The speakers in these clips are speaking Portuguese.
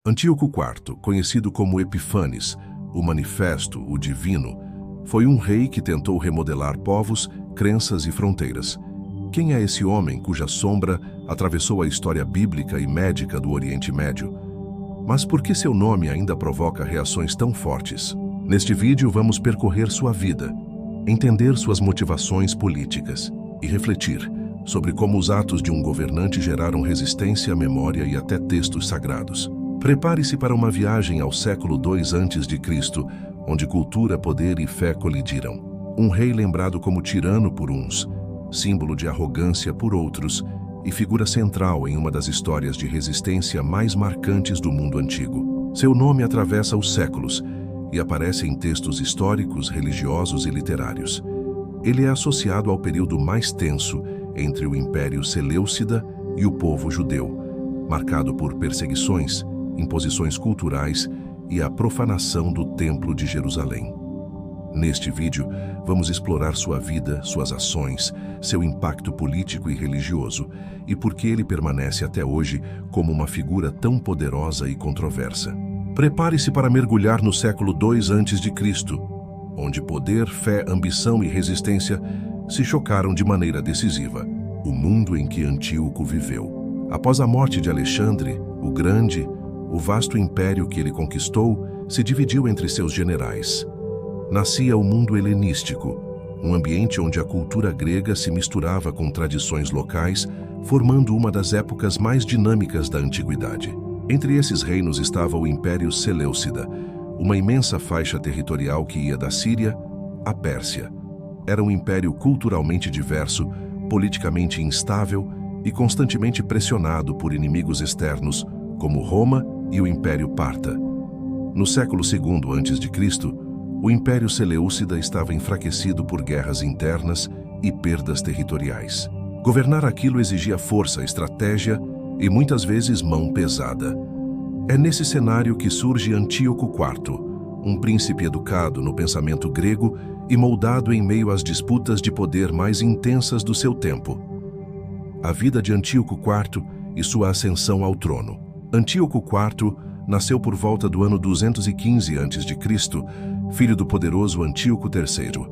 Antíoco IV, conhecido como Epifanes, o Manifesto, o Divino, foi um rei que tentou remodelar povos, crenças e fronteiras. Quem é esse homem cuja sombra atravessou a história bíblica e médica do Oriente Médio? Mas por que seu nome ainda provoca reações tão fortes? Neste vídeo vamos percorrer sua vida, entender suas motivações políticas e refletir sobre como os atos de um governante geraram resistência à memória e até textos sagrados. Prepare-se para uma viagem ao século II a.C., onde cultura, poder e fé colidiram. Um rei lembrado como tirano por uns, símbolo de arrogância por outros e figura central em uma das histórias de resistência mais marcantes do mundo antigo. Seu nome atravessa os séculos e aparece em textos históricos, religiosos e literários. Ele é associado ao período mais tenso entre o Império Seleucida e o povo judeu, marcado por perseguições, imposições culturais e a profanação do Templo de Jerusalém. Neste vídeo, vamos explorar sua vida, suas ações, seu impacto político e religioso e por que ele permanece até hoje como uma figura tão poderosa e controversa. Prepare-se para mergulhar no século II a.C., onde poder, fé, ambição e resistência se chocaram de maneira decisiva. O mundo em que Antíoco viveu. Após a morte de Alexandre, o Grande, o vasto império que ele conquistou se dividiu entre seus generais. Nascia o mundo helenístico, um ambiente onde a cultura grega se misturava com tradições locais, formando uma das épocas mais dinâmicas da antiguidade. Entre esses reinos estava o Império Seleucida, uma imensa faixa territorial que ia da Síria à Pérsia. Era um império culturalmente diverso, politicamente instável e constantemente pressionado por inimigos externos, como Roma e o Império Parta. No século II a.C., o Império Seleucida estava enfraquecido por guerras internas e perdas territoriais. Governar aquilo exigia força, estratégia e muitas vezes mão pesada. É nesse cenário que surge Antíoco IV, um príncipe educado no pensamento grego e moldado em meio às disputas de poder mais intensas do seu tempo. A vida de Antíoco IV e sua ascensão ao trono. Antíoco IV nasceu por volta do ano 215 a.C., filho do poderoso Antíoco III,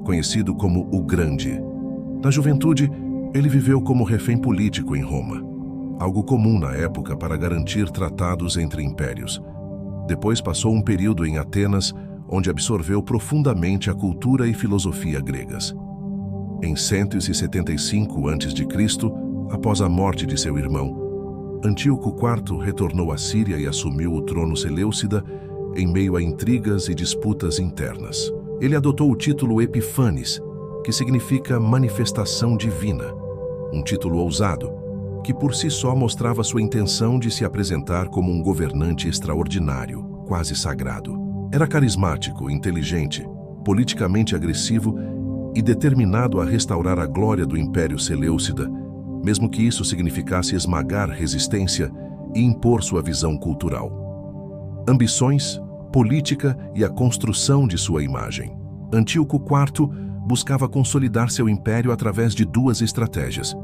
conhecido como o Grande. Na juventude, ele viveu como refém político em Roma, algo comum na época para garantir tratados entre impérios. Depois passou um período em Atenas, onde absorveu profundamente a cultura e filosofia gregas. Em 175 a.C., após a morte de seu irmão, Antíoco IV retornou à Síria e assumiu o trono seleucida em meio a intrigas e disputas internas. Ele adotou o título Epifanes, que significa manifestação divina, um título ousado, que por si só mostrava sua intenção de se apresentar como um governante extraordinário, quase sagrado. Era carismático, inteligente, politicamente agressivo e determinado a restaurar a glória do Império Seleucida, mesmo que isso significasse esmagar resistência e impor sua visão cultural. Ambições, política e a construção de sua imagem. Antíoco IV buscava consolidar seu império através de duas estratégias: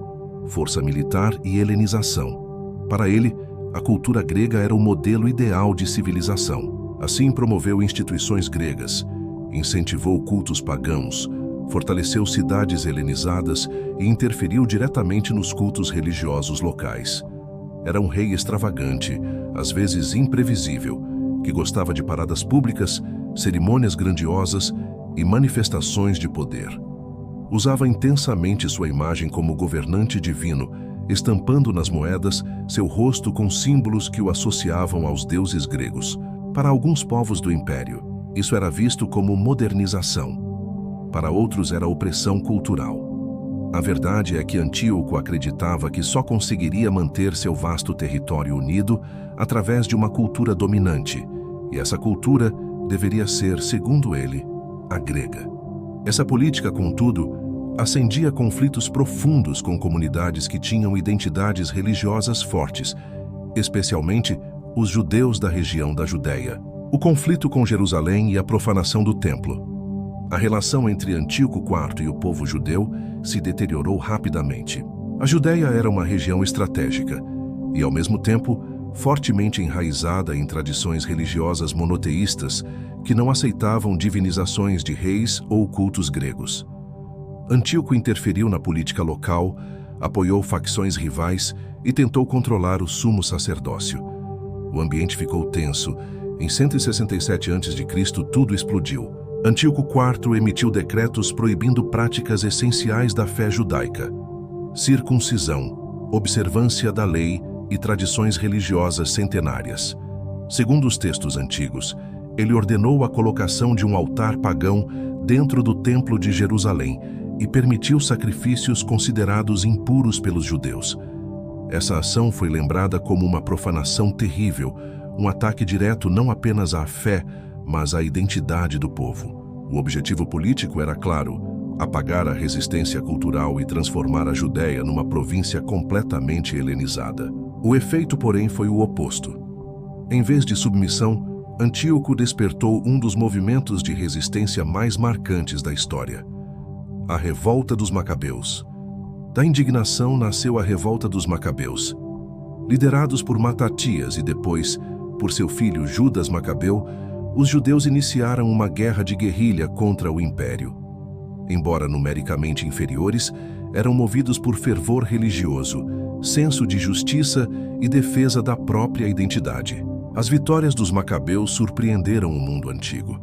força militar e helenização. Para ele, a cultura grega era o modelo ideal de civilização. Assim, promoveu instituições gregas, incentivou cultos pagãos, fortaleceu cidades helenizadas e interferiu diretamente nos cultos religiosos locais. Era um rei extravagante, às vezes imprevisível, que gostava de paradas públicas, cerimônias grandiosas e manifestações de poder. Usava intensamente sua imagem como governante divino, estampando nas moedas seu rosto com símbolos que o associavam aos deuses gregos. Para alguns povos do império, isso era visto como modernização. Para outros era opressão cultural. A verdade é que Antíoco acreditava que só conseguiria manter seu vasto território unido através de uma cultura dominante, e essa cultura deveria ser, segundo ele, a grega. Essa política, contudo, acendia conflitos profundos com comunidades que tinham identidades religiosas fortes, especialmente os judeus da região da Judéia. O conflito com Jerusalém e a profanação do templo. A relação entre Antíoco IV e o povo judeu se deteriorou rapidamente. A Judéia era uma região estratégica e, ao mesmo tempo, fortemente enraizada em tradições religiosas monoteístas que não aceitavam divinizações de reis ou cultos gregos. Antíoco interferiu na política local, apoiou facções rivais e tentou controlar o sumo sacerdócio. O ambiente ficou tenso. Em 167 a.C., tudo explodiu. Antíoco IV emitiu decretos proibindo práticas essenciais da fé judaica: circuncisão, observância da lei e tradições religiosas centenárias. Segundo os textos antigos, ele ordenou a colocação de um altar pagão dentro do Templo de Jerusalém e permitiu sacrifícios considerados impuros pelos judeus. Essa ação foi lembrada como uma profanação terrível, um ataque direto não apenas à fé, mas à identidade do povo. O objetivo político era claro: apagar a resistência cultural e transformar a Judéia numa província completamente helenizada. O efeito, porém, foi o oposto. Em vez de submissão, Antíoco despertou um dos movimentos de resistência mais marcantes da história: a Revolta dos Macabeus. Da indignação nasceu a Revolta dos Macabeus. Liderados por Matatias e depois por seu filho Judas Macabeu, os judeus iniciaram uma guerra de guerrilha contra o Império. Embora numericamente inferiores, eram movidos por fervor religioso, senso de justiça e defesa da própria identidade. As vitórias dos Macabeus surpreenderam o mundo antigo.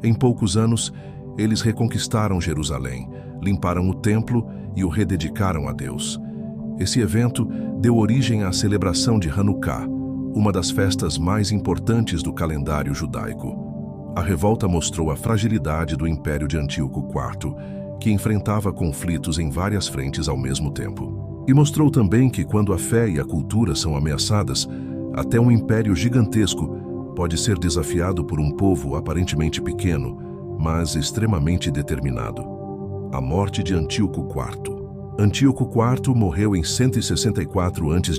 Em poucos anos, eles reconquistaram Jerusalém, limparam o templo e o rededicaram a Deus. Esse evento deu origem à celebração de Hanukkah, uma das festas mais importantes do calendário judaico. A revolta mostrou a fragilidade do Império de Antíoco IV, que enfrentava conflitos em várias frentes ao mesmo tempo. E mostrou também que quando a fé e a cultura são ameaçadas, até um império gigantesco pode ser desafiado por um povo aparentemente pequeno, mas extremamente determinado. A morte de Antíoco IV. Antíoco IV morreu em 164 a.C.,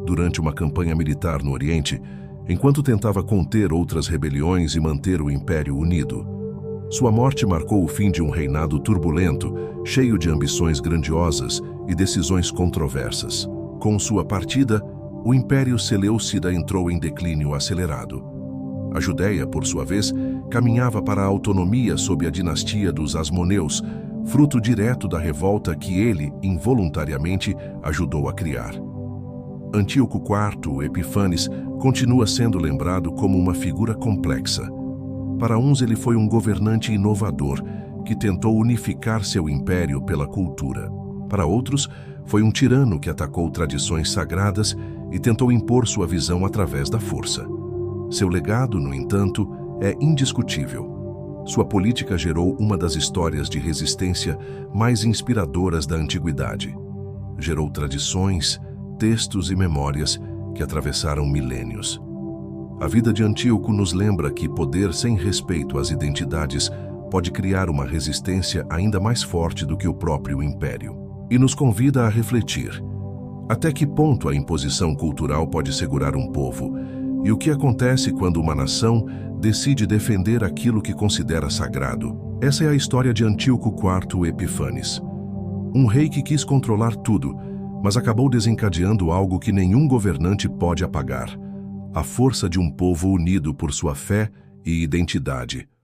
durante uma campanha militar no Oriente, enquanto tentava conter outras rebeliões e manter o Império unido. Sua morte marcou o fim de um reinado turbulento, cheio de ambições grandiosas e decisões controversas. Com sua partida, o Império Seleucida entrou em declínio acelerado. A Judéia, por sua vez, caminhava para a autonomia sob a dinastia dos Asmoneus, fruto direto da revolta que ele, involuntariamente, ajudou a criar. Antíoco IV Epífanes continua sendo lembrado como uma figura complexa. Para uns, ele foi um governante inovador que tentou unificar seu império pela cultura. Para outros, foi um tirano que atacou tradições sagradas e tentou impor sua visão através da força. Seu legado, no entanto, é indiscutível. Sua política gerou uma das histórias de resistência mais inspiradoras da antiguidade. Gerou tradições, textos e memórias que atravessaram milênios. A vida de Antíoco nos lembra que poder sem respeito às identidades pode criar uma resistência ainda mais forte do que o próprio império. E nos convida a refletir: até que ponto a imposição cultural pode segurar um povo? E o que acontece quando uma nação decide defender aquilo que considera sagrado? Essa é a história de Antíoco IV Epífanes. Um rei que quis controlar tudo, mas acabou desencadeando algo que nenhum governante pode apagar: a força de um povo unido por sua fé e identidade.